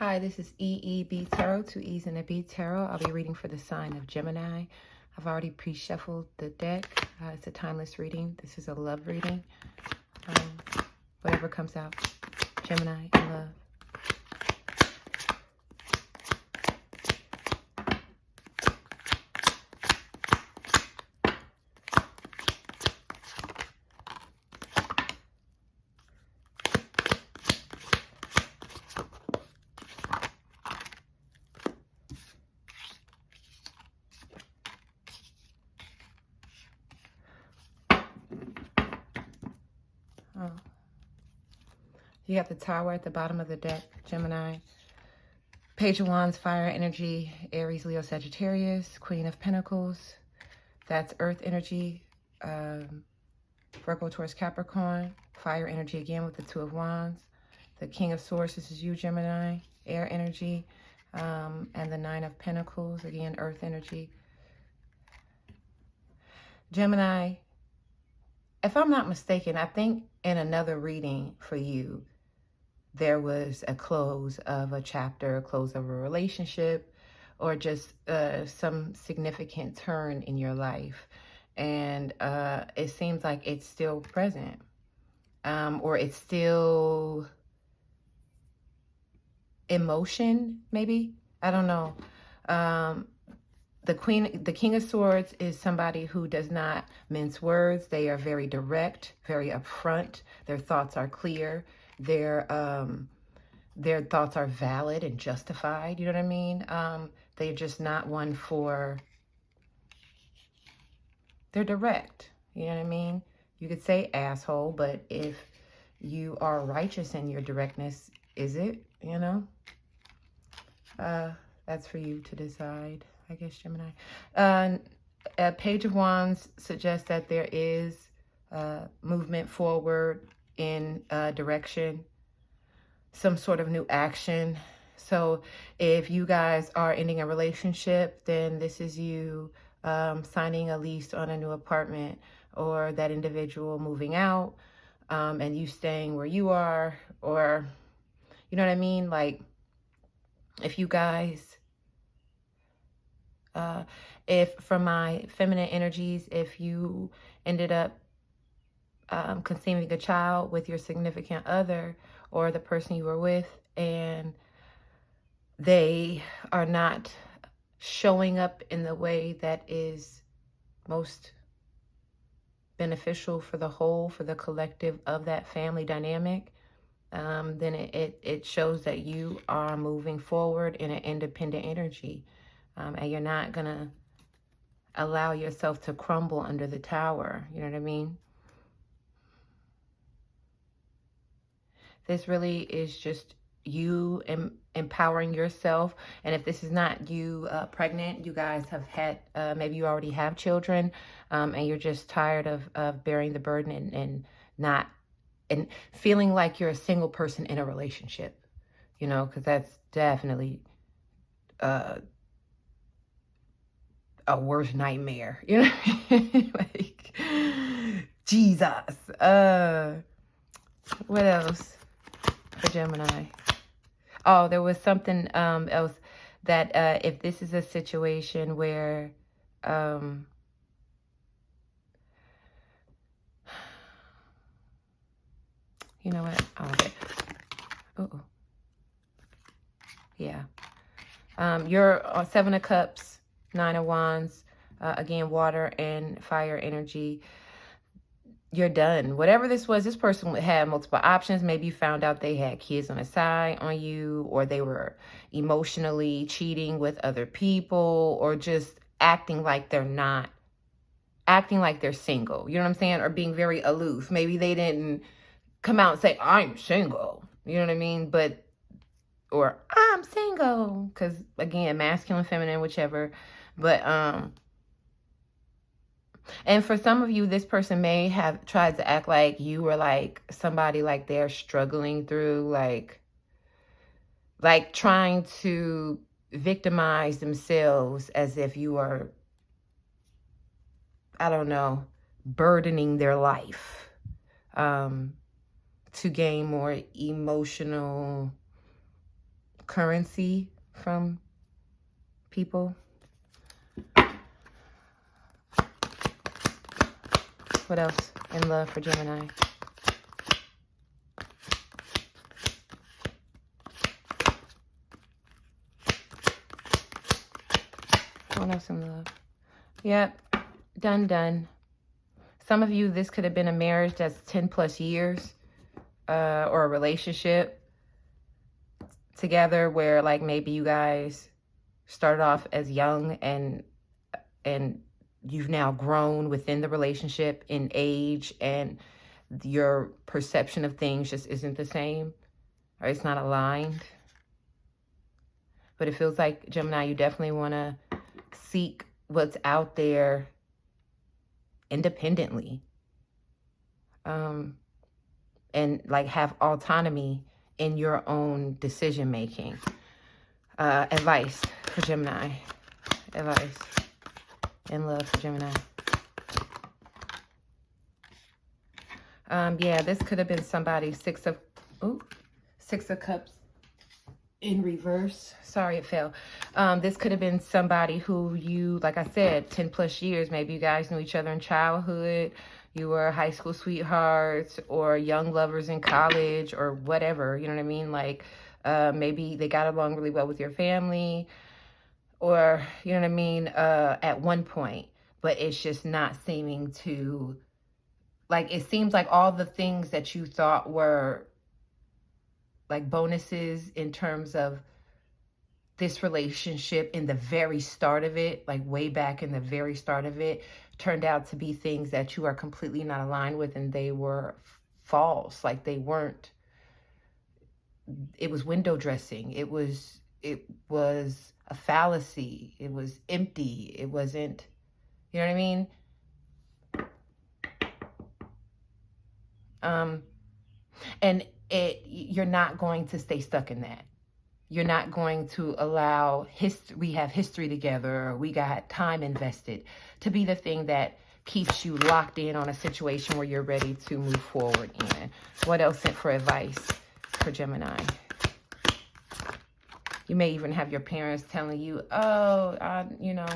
Hi, this is EEB Tarot, 2 E's in a B Tarot. I'll be reading for the sign of Gemini. I've already pre-shuffled the deck. It's a timeless reading. This is a love reading. Whatever comes out, Gemini in love. Oh. You got the Tower at the bottom of the deck, Gemini. Page of Wands, fire energy, Aries, Leo, Sagittarius, Queen of Pentacles. That's earth energy, Virgo, Taurus, Capricorn. Fire energy again with the Two of Wands. The King of Swords, this is you, Gemini. Air energy, and the Nine of Pentacles, again, earth energy. Gemini, if I'm not mistaken, I think in another reading for you, there was a close of a chapter, a close of a relationship, or just some significant turn in your life. And it seems like it's still present, or it's still emotion, maybe. I don't know. The King of Swords is somebody who does not mince words. They are very direct, very upfront. Their thoughts are clear. Their thoughts are valid and justified. You know what I mean? They're just not one for... They're direct. You know what I mean? You could say asshole, but if you are righteous in your directness, is it? You know? That's for you to decide, I guess, Gemini. A Page of Wands suggests that there is movement forward in direction, some sort of new action. So if you guys are ending a relationship, then this is you signing a lease on a new apartment, or that individual moving out and you staying where you are, or, you know what I mean? Like, if you guys, if from my feminine energies, if you ended up conceiving a child with your significant other or the person you were with, and they are not showing up in the way that is most beneficial for the whole, for the collective of that family dynamic, then it shows that you are moving forward in an independent energy, and you're not going to allow yourself to crumble under the tower. You know what I mean? This really is just you empowering yourself. And if this is not you pregnant, you guys have had, maybe you already have children, and you're just tired of bearing the burden and feeling like you're a single person in a relationship, you know, because that's definitely a worst nightmare, you know. Like, Jesus. What else for Gemini? Oh, there was something else that if this is a situation where you know what? Oh, okay. Uh-oh. Yeah. You're Seven of Cups, Nine of Wands, again, water and fire energy. You're done. Whatever this was, this person had multiple options. Maybe you found out they had kids on the side on you, or they were emotionally cheating with other people, or just acting like they're single. You know what I'm saying? Or being very aloof. Maybe they didn't come out and say, I'm single. You know what I mean? But, or I'm single. Because, again, masculine, feminine, whichever. But, and for some of you, this person may have tried to act like you were like somebody like they're struggling through, like trying to victimize themselves as if you are, I don't know, burdening their life to gain more emotional currency from people. What else in love for Gemini? What else in love? Yep. Done. Some of you, this could have been a marriage that's 10 plus years, or a relationship together where like maybe you guys started off as young and you've now grown within the relationship in age, and your perception of things just isn't the same, or it's not aligned. But it feels like, Gemini, you definitely want to seek what's out there independently, and like have autonomy in your own decision making. Advice for Gemini. Advice in love for Gemini. Yeah, this could have been somebody. Six of Cups in reverse. Sorry, it fell. This could have been somebody who you, like I said, 10 plus years. Maybe you guys knew each other in childhood. You were high school sweethearts or young lovers in college or whatever. You know what I mean? Like, maybe they got along really well with your family, or, you know what I mean, at one point. But it's just not seeming to, like, it seems like all the things that you thought were like bonuses in terms of this relationship in the very start of it, like way back in the very start of it, turned out to be things that you are completely not aligned with, and they were false. Like they weren't, it was window dressing. It was a fallacy. It was empty. It wasn't, you know what I mean? And you're not going to stay stuck in that. You're not going to allow we have history together, or we got time invested, to be the thing that keeps you locked in on a situation where you're ready to move forward in. What else for advice for Gemini? You may even have your parents telling you, oh, you know.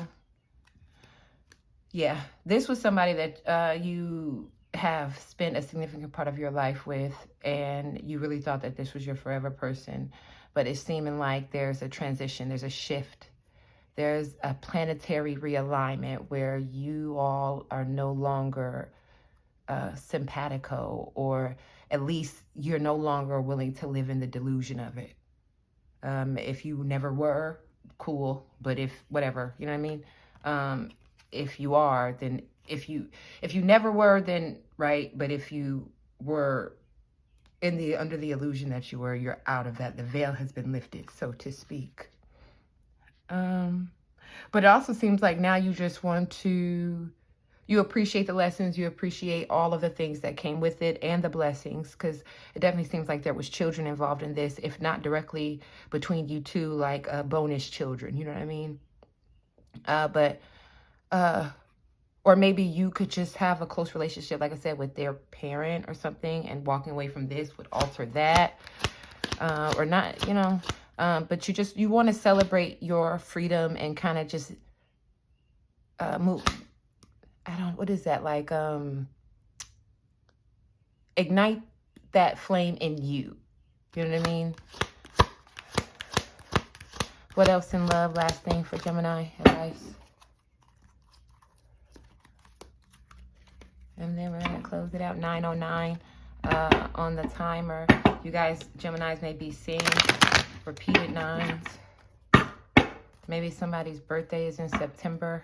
Yeah, this was somebody that you have spent a significant part of your life with, and you really thought that this was your forever person. But it's seeming like there's a transition, there's a shift, there's a planetary realignment where you all are no longer simpatico, or at least you're no longer willing to live in the delusion of it. If you never were, cool, but if whatever, you know what I mean? If you are, then if you never were, then right, but if you were under the illusion that you were, you're out of that. The veil has been lifted, so to speak. But it also seems like now you just want to, you appreciate the lessons, you appreciate all of the things that came with it and the blessings, because it definitely seems like there was children involved in this, if not directly between you two, like bonus children, you know what I mean? Or maybe you could just have a close relationship, like I said, with their parent or something, and walking away from this would alter that, or not, you know. But you want to celebrate your freedom and kind of just move. What is that? Like, ignite that flame in you. You know what I mean? What else in love? Last thing for Gemini, advice. And then we're going to close it out. 9:09 on the timer. You guys, Geminis, may be seeing repeated nines. Maybe somebody's birthday is in September.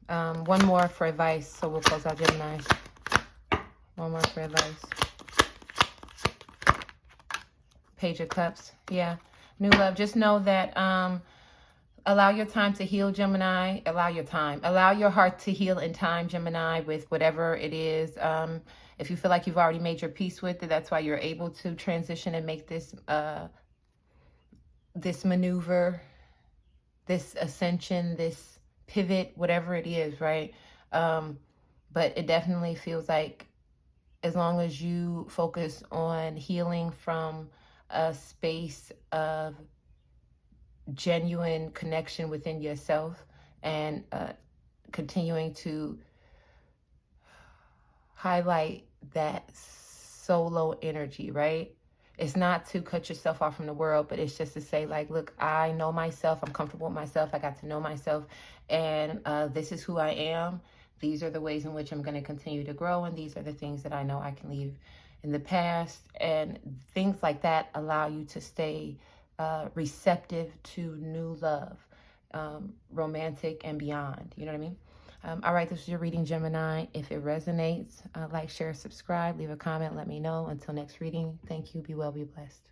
One more for advice. So we'll close out Geminis. One more for advice. Page of Cups. Yeah. New love. Just know that allow your time to heal, Gemini. Allow your heart to heal in time, Gemini, with whatever it is. If you feel like you've already made your peace with it, that's why you're able to transition and make this this maneuver, this ascension, this pivot, whatever it is, right? But it definitely feels like as long as you focus on healing from a space of genuine connection within yourself, and continuing to highlight that solo energy, right? It's not to cut yourself off from the world, but it's just to say, like, look, I know myself. I'm comfortable with myself. I got to know myself. And this is who I am. These are the ways in which I'm going to continue to grow. And these are the things that I know I can leave in the past. And things like that allow you to stay receptive to new love, romantic and beyond. You know what I mean? All right, this is your reading, Gemini. If it resonates, like, share, subscribe, leave a comment, let me know. Until next reading, thank you. Be well, be blessed.